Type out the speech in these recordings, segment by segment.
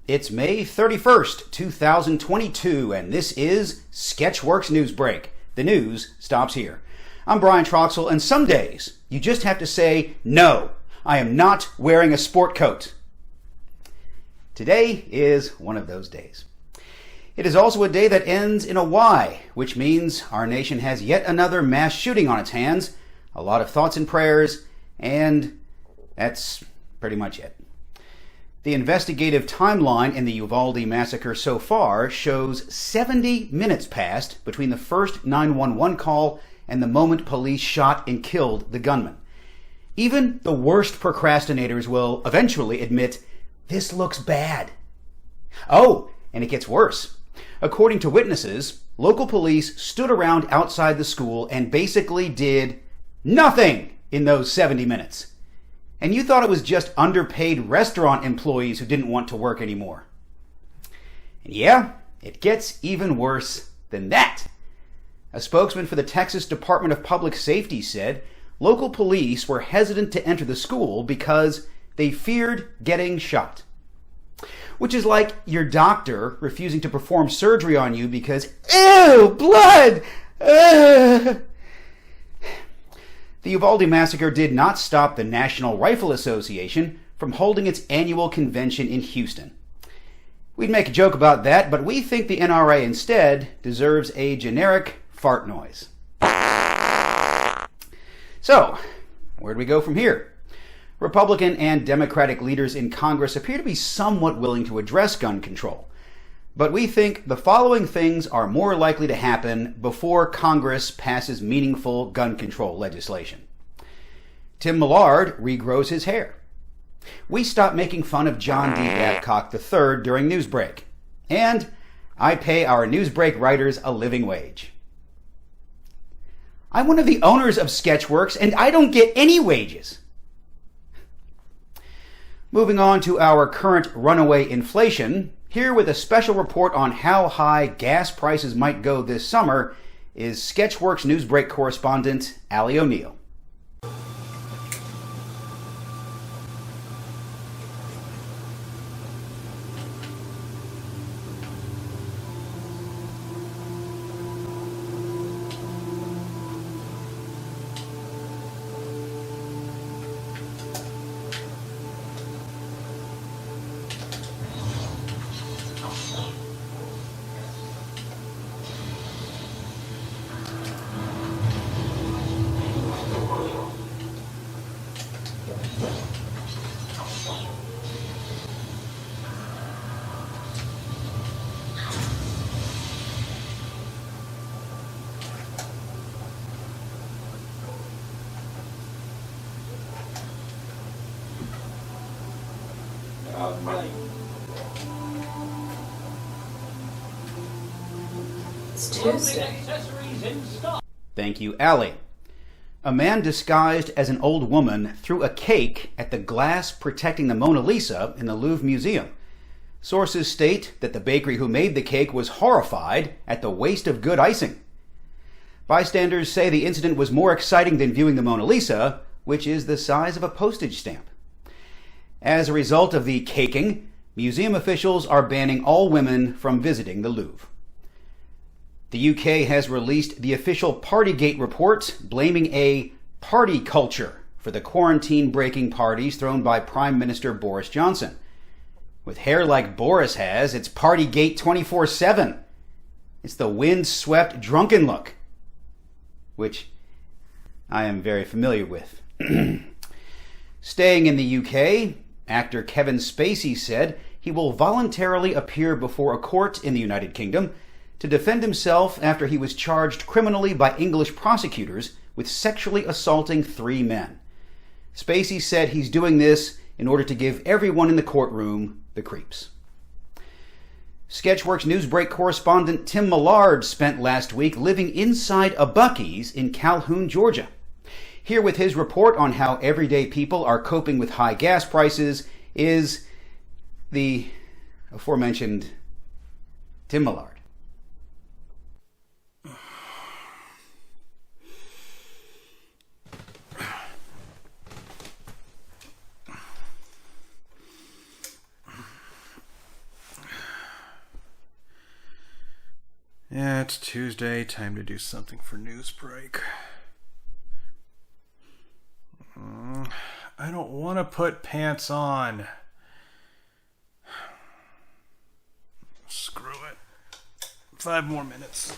It's May 31st, 2022, and this is Sketchworks NewsBrake. The news stops here. I'm Brian Troxel, and some days you just have to say, no, I am not wearing a sport coat. Today is one of those days. It is also a day that ends in a Y, which means our nation has yet another mass shooting on its hands, a lot of thoughts and prayers, and that's pretty much it. The investigative timeline in the Uvalde massacre so far shows 70 minutes passed between the first 911 call and the moment police shot and killed the gunman. Even the worst procrastinators will eventually admit, this looks bad. Oh, and it gets worse. According to witnesses, local police stood around outside the school and basically did nothing in those 70 minutes. And you thought it was just underpaid restaurant employees who didn't want to work anymore. And yeah, it gets even worse than that. A spokesman for the Texas Department of Public Safety said local police were hesitant to enter the school because they feared getting shot. Which is like your doctor refusing to perform surgery on you because, ew, blood! The Uvalde massacre did not stop the National Rifle Association from holding its annual convention in Houston. We'd make a joke about that, but we think the NRA instead deserves a generic fart noise. So, where do we go from here? Republican and Democratic leaders in Congress appear to be somewhat willing to address gun control. But we think the following things are more likely to happen before Congress passes meaningful gun control legislation. Tim Millard regrows his hair. We stop making fun of John D. Babcock III during NewsBrake. And I pay our NewsBrake writers a living wage. I'm one of the owners of Sketchworks, and I don't get any wages. Moving on to our current runaway inflation, here with a special report on how high gas prices might go this summer is Sketchworks NewsBrake correspondent Allie O'Neill. It's Tuesday. Thank you, Allie. A man disguised as an old woman threw a cake at the glass protecting the Mona Lisa in the Louvre Museum. Sources state that the bakery who made the cake was horrified at the waste of good icing. Bystanders say the incident was more exciting than viewing the Mona Lisa, which is the size of a postage stamp. As a result of the caking, museum officials are banning all women from visiting the Louvre. The UK has released the official Partygate report, blaming a party culture for the quarantine-breaking parties thrown by Prime Minister Boris Johnson. With hair like Boris has, it's Partygate 24/7. It's the wind-swept drunken look, which I am very familiar with. Staying in the UK, actor Kevin Spacey said he will voluntarily appear before a court in the United Kingdom to defend himself after he was charged criminally by English prosecutors with sexually assaulting 3 men. Spacey said he's doing this in order to give everyone in the courtroom the creeps. Sketchworks NewsBrake correspondent Tim Millard spent last week living inside a Buc-ee's in Calhoun, Georgia. Here with his report on how everyday people are coping with high gas prices is the aforementioned Tim Millard. Yeah, it's Tuesday. Time to do something for NewsBrake. I don't want to put pants on. Screw it. 5 more minutes.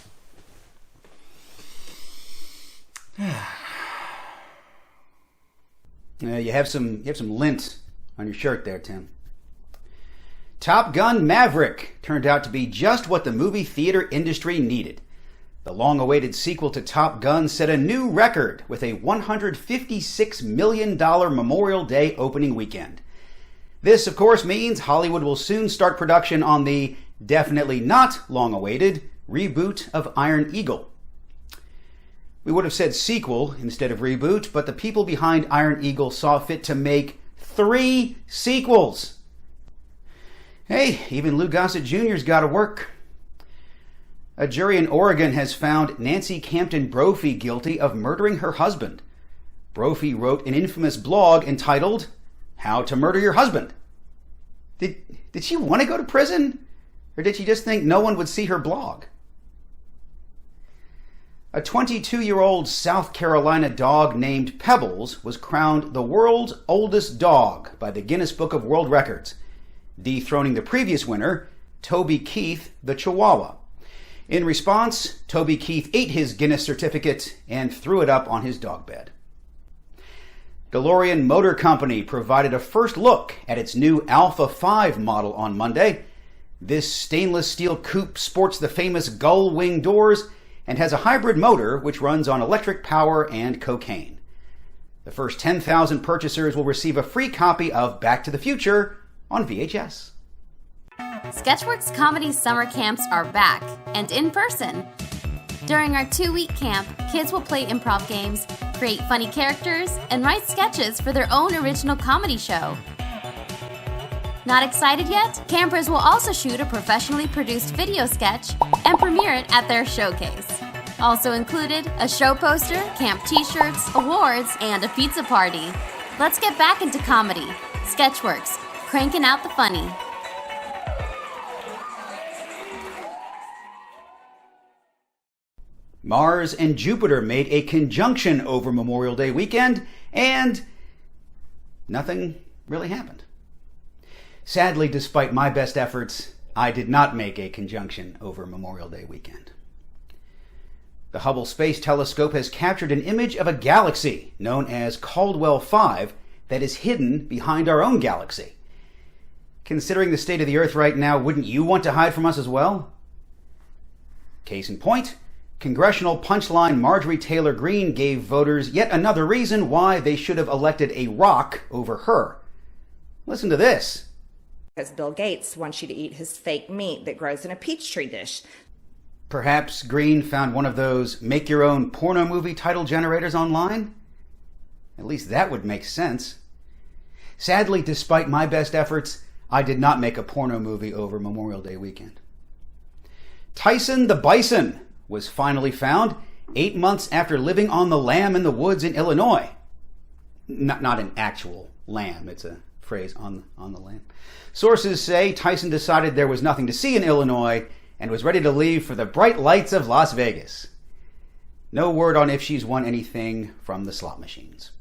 You have some lint on your shirt there, Tim. Top Gun Maverick turned out to be just what the movie theater industry needed. The long-awaited sequel to Top Gun set a new record with a $156 million Memorial Day opening weekend. This, of course, means Hollywood will soon start production on the definitely not long-awaited reboot of Iron Eagle. We would have said sequel instead of reboot, but the people behind Iron Eagle saw fit to make 3 sequels. Hey, even Lou Gossett Jr.'s got to work. A jury in Oregon has found Nancy Campton Brophy guilty of murdering her husband. Brophy wrote an infamous blog entitled, "How to Murder Your Husband." Did she want to go to prison? Or did she just think no one would see her blog? A 22-year-old South Carolina dog named Pebbles was crowned the world's oldest dog by the Guinness Book of World Records, dethroning the previous winner, Toby Keith the Chihuahua. In response, Toby Keith ate his Guinness certificate and threw it up on his dog bed. DeLorean Motor Company provided a first look at its new Alpha 5 model on Monday. This stainless steel coupe sports the famous gull wing doors and has a hybrid motor which runs on electric power and cocaine. The first 10,000 purchasers will receive a free copy of Back to the Future on VHS. Sketchworks Comedy Summer Camps are back, and in person. During our 2-week camp, kids will play improv games, create funny characters, and write sketches for their own original comedy show. Not excited yet? Campers will also shoot a professionally produced video sketch and premiere it at their showcase. Also included, a show poster, camp t-shirts, awards, and a pizza party. Let's get back into comedy. Sketchworks, cranking out the funny. Mars and Jupiter made a conjunction over Memorial Day weekend, and nothing really happened. Sadly, despite my best efforts, I did not make a conjunction over Memorial Day weekend. The Hubble Space Telescope has captured an image of a galaxy known as Caldwell 5 that is hidden behind our own galaxy. Considering the state of the Earth right now, wouldn't you want to hide from us as well? Case in point, Congressional punchline Marjorie Taylor Greene gave voters yet another reason why they should have elected a rock over her. Listen to this. Because Bill Gates wants you to eat his fake meat that grows in a Peachtree dish. Perhaps Greene found one of those make-your-own porno movie title generators online? At least that would make sense. Sadly, despite my best efforts, I did not make a porno movie over Memorial Day weekend. Tyson the Bison was finally found 8 months after living on the lam in the woods in Illinois. Not an actual lamb, it's a phrase, on the lam. Sources say Tyson decided there was nothing to see in Illinois and was ready to leave for the bright lights of Las Vegas. No word on if she's won anything from the slot machines.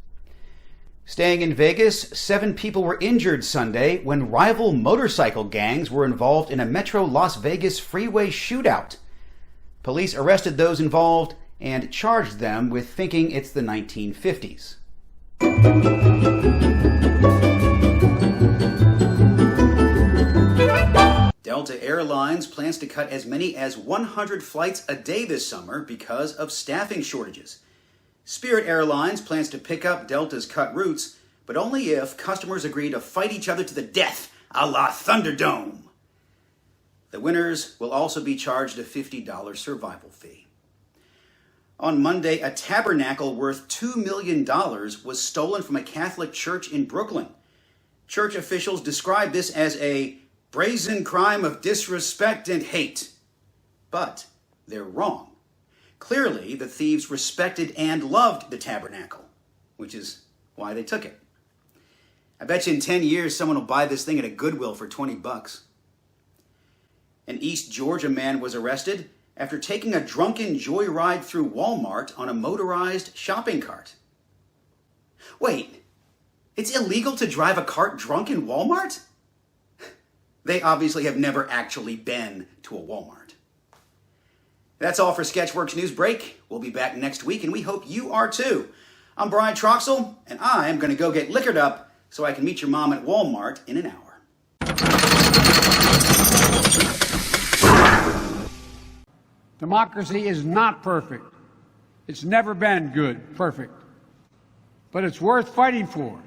Staying in Vegas, 7 people were injured Sunday when rival motorcycle gangs were involved in a Metro Las Vegas freeway shootout. Police arrested those involved and charged them with thinking it's the 1950s. Delta Airlines plans to cut as many as 100 flights a day this summer because of staffing shortages. Spirit Airlines plans to pick up Delta's cut routes, but only if customers agree to fight each other to the death, a la Thunderdome. The winners will also be charged a $50 survival fee. On Monday, a tabernacle worth $2 million was stolen from a Catholic church in Brooklyn. Church officials described this as a brazen crime of disrespect and hate. But they're wrong. Clearly, the thieves respected and loved the tabernacle, which is why they took it. I bet you in 10 years someone will buy this thing at a Goodwill for $20. An East Georgia man was arrested after taking a drunken joyride through Walmart on a motorized shopping cart. Wait, it's illegal to drive a cart drunk in Walmart? They obviously have never actually been to a Walmart. That's all for Sketchworks NewsBrake. We'll be back next week, and we hope you are too. I'm Brian Troxel, and I am going to go get liquored up so I can meet your mom at Walmart in an hour. Democracy is not perfect. It's never been good, perfect. But it's worth fighting for.